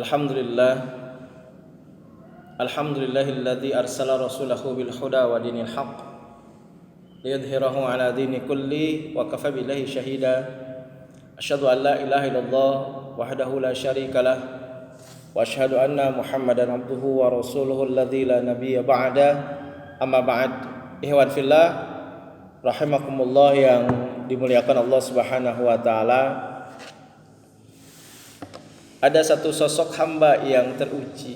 Alhamdulillah Alhamdulillahilladzi arsala rasulahu bil huda wa dinil haqq liyudhhirahu ala dini kulli wa kafa billahi syahida. Asyhadu an la ilaha illallah wahdahu la syarika lah wa asyhadu anna Muhammadan abduhu wa rasuluhu alladzi la nabiyya ba'da. Amma ba'd. Ihwan fillah rahimakumullah yang dimuliakan Allah Subhanahu wa taala. Ada satu sosok hamba yang teruji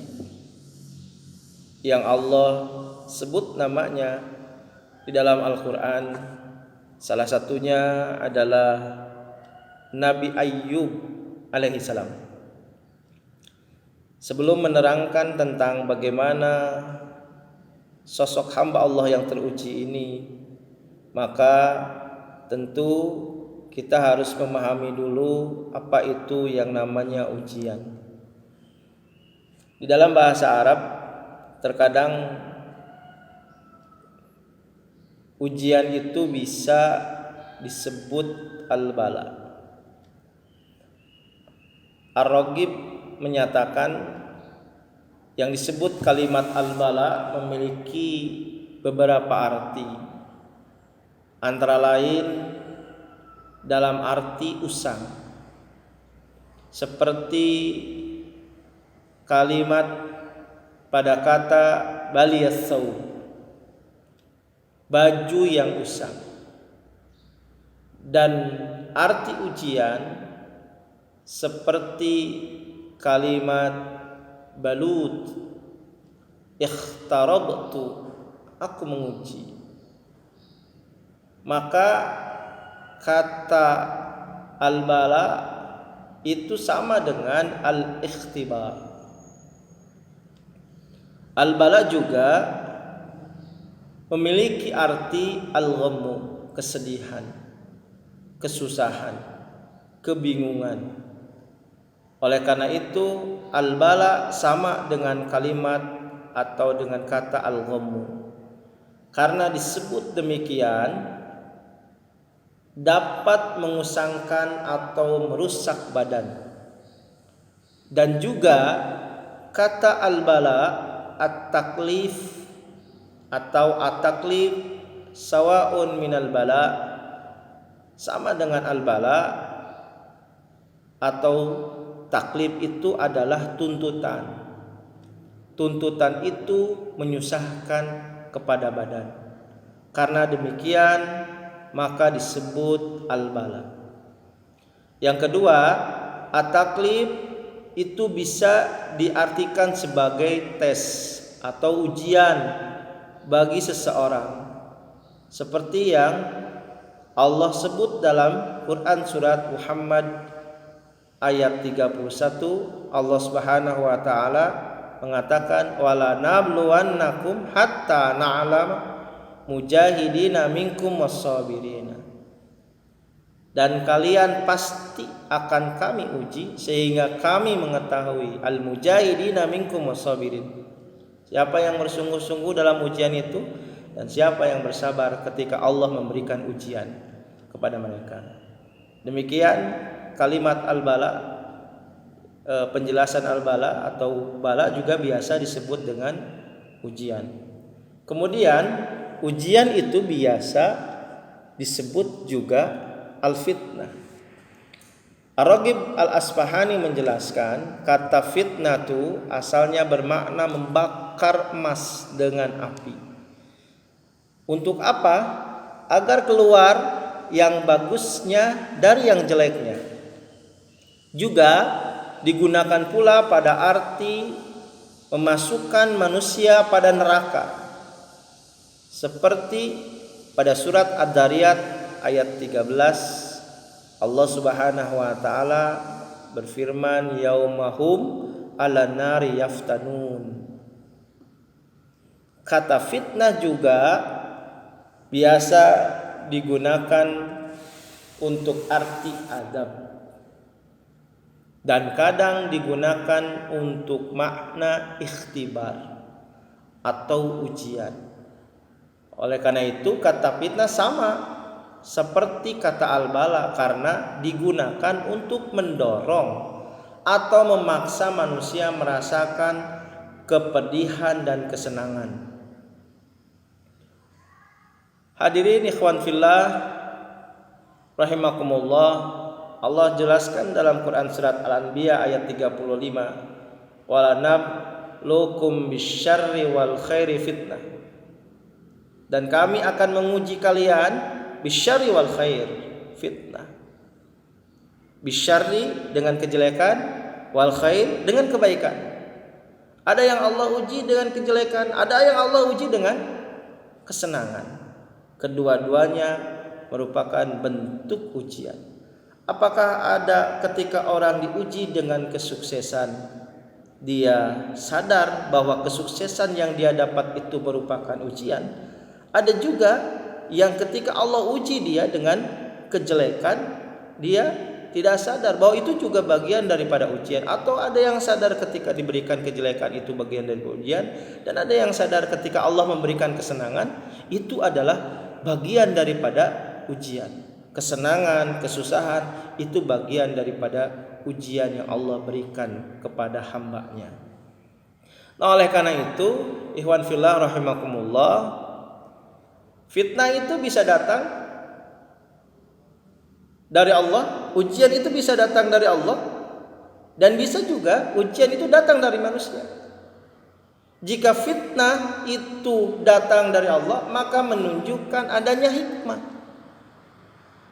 yang Allah sebut namanya di dalam Al-Quran. Salah satunya adalah Nabi Ayyub alaihi salam. Sebelum menerangkan tentang bagaimana sosok hamba Allah yang teruji ini, maka tentu kita harus memahami dulu apa itu yang namanya ujian. Di dalam bahasa Arab terkadang ujian itu bisa disebut al-bala. Ar-Raghib menyatakan yang disebut kalimat al-bala memiliki beberapa arti. Antara lain dalam arti usang, seperti kalimat pada kata baliyas saub, baju yang usang. Dan arti ujian seperti kalimat balut, ikhtarabtu, aku menguji. Maka kata al-bala itu sama dengan al-ikhtibar. Al-bala juga memiliki arti al-ghammu, kesedihan, kesusahan, kebingungan. Oleh karena itu al-bala sama dengan kalimat atau dengan kata al-ghammu. Karena disebut demikian dapat mengusangkan atau merusak badan. Dan juga kata al-bala at-taklif atau at-taklif sawaun minal bala, sama dengan al-bala atau taklif itu adalah tuntutan. Tuntutan itu menyusahkan kepada badan. Karena demikian maka disebut al-bala. Yang kedua, at-taklif itu bisa diartikan sebagai tes atau ujian bagi seseorang, seperti yang Allah sebut dalam Quran surat Muhammad ayat 31. Allah Subhanahu wa taala mengatakan wala nabluwannakum hatta na'lama mujahidina minkum wassabirina. Dan kalian pasti akan kami uji sehingga kami mengetahui al-mujahidina minkum wassabirin, siapa yang bersungguh-sungguh dalam ujian itu dan siapa yang bersabar ketika Allah memberikan ujian kepada mereka. Demikian kalimat al-bala, penjelasan al-bala atau bala juga biasa disebut dengan ujian. Kemudian ujian itu biasa disebut juga al-fitnah. Ar-Raghib al-Asfahani menjelaskan kata fitnah itu asalnya bermakna membakar emas dengan api. Untuk apa? Agar keluar yang bagusnya dari yang jeleknya. Juga digunakan pula pada arti memasukkan manusia pada neraka. Seperti pada surat Ad-Dariyat ayat 13, Allah Subhanahu wa taala berfirman yaumahum 'alan nari yaftanun. Kata fitnah juga biasa digunakan untuk arti adab dan kadang digunakan untuk makna ikhtibar atau ujian. Oleh karena itu kata fitnah sama seperti kata al-bala karena digunakan untuk mendorong atau memaksa manusia merasakan kepedihan dan kesenangan. Hadirin ikhwan fillah rahimakumullah, Allah jelaskan dalam Quran surat Al-Anbiya ayat 35, walanabluukum bisyarri wal khairi fitnah. Dan kami akan menguji kalian bisyarri wal khair, fitnah. Bisyarri dengan kejelekan, wal khair dengan kebaikan. Ada yang Allah uji dengan kejelekan, ada yang Allah uji dengan kesenangan. Kedua-duanya merupakan bentuk ujian. Apakah ada ketika orang diuji dengan kesuksesan, dia sadar bahwa kesuksesan yang dia dapat itu merupakan ujian? Ada juga yang ketika Allah uji dia dengan kejelekan, dia tidak sadar bahwa itu juga bagian daripada ujian. Atau ada yang sadar ketika diberikan kejelekan itu bagian dari ujian, dan ada yang sadar ketika Allah memberikan kesenangan itu adalah bagian daripada ujian. Kesenangan, kesusahan itu bagian daripada ujian yang Allah berikan kepada hamba-Nya. Nah, oleh karena itu, ikhwan fillah rahimakumullah, fitnah itu bisa datang dari Allah, ujian itu bisa datang dari Allah, dan bisa juga ujian itu datang dari manusia. Jika fitnah itu datang dari Allah, maka menunjukkan adanya hikmah.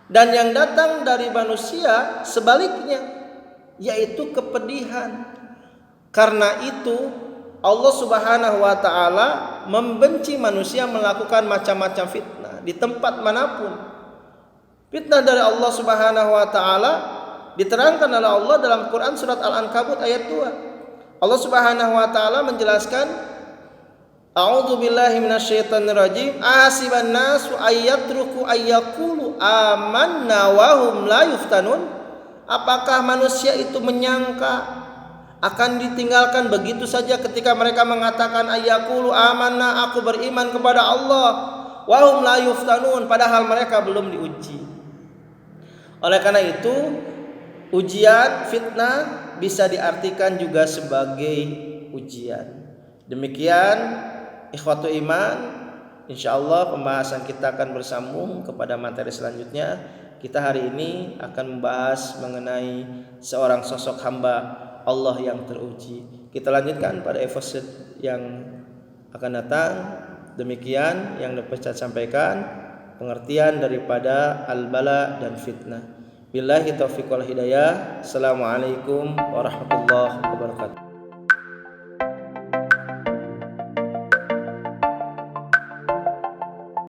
Dan yang datang dari manusia sebaliknya, yaitu kepedihan. Karena itu Allah Subhanahu wa taala membenci manusia melakukan macam-macam fitnah di tempat manapun. Fitnah dari Allah Subhanahu wa taala diterangkan oleh Allah dalam Quran surat Al-Ankabut ayat 2. Allah Subhanahu wa taala menjelaskan, A'udzu billahi minasyaitonir rajim, ahasiban nasu ayyatruku ayyaqulu amanna wa hum la yuftanun. Apakah manusia itu menyangka akan ditinggalkan begitu saja ketika mereka mengatakan ayyaqulu amanna, aku beriman kepada Allah, wa hum la yuftanun, padahal mereka belum diuji. Oleh karena itu, ujian fitnah bisa diartikan juga sebagai ujian. Demikian ikhwatu iman, insyaallah pembahasan kita akan bersambung kepada materi selanjutnya. Kita hari ini akan membahas mengenai seorang sosok hamba Allah yang teruji. Kita lanjutkan pada episode yang akan datang. Demikian yang dapat saya sampaikan, pengertian daripada al-bala dan fitnah. Billahi taufiq wal hidayah. Assalamualaikum warahmatullahi wabarakatuh.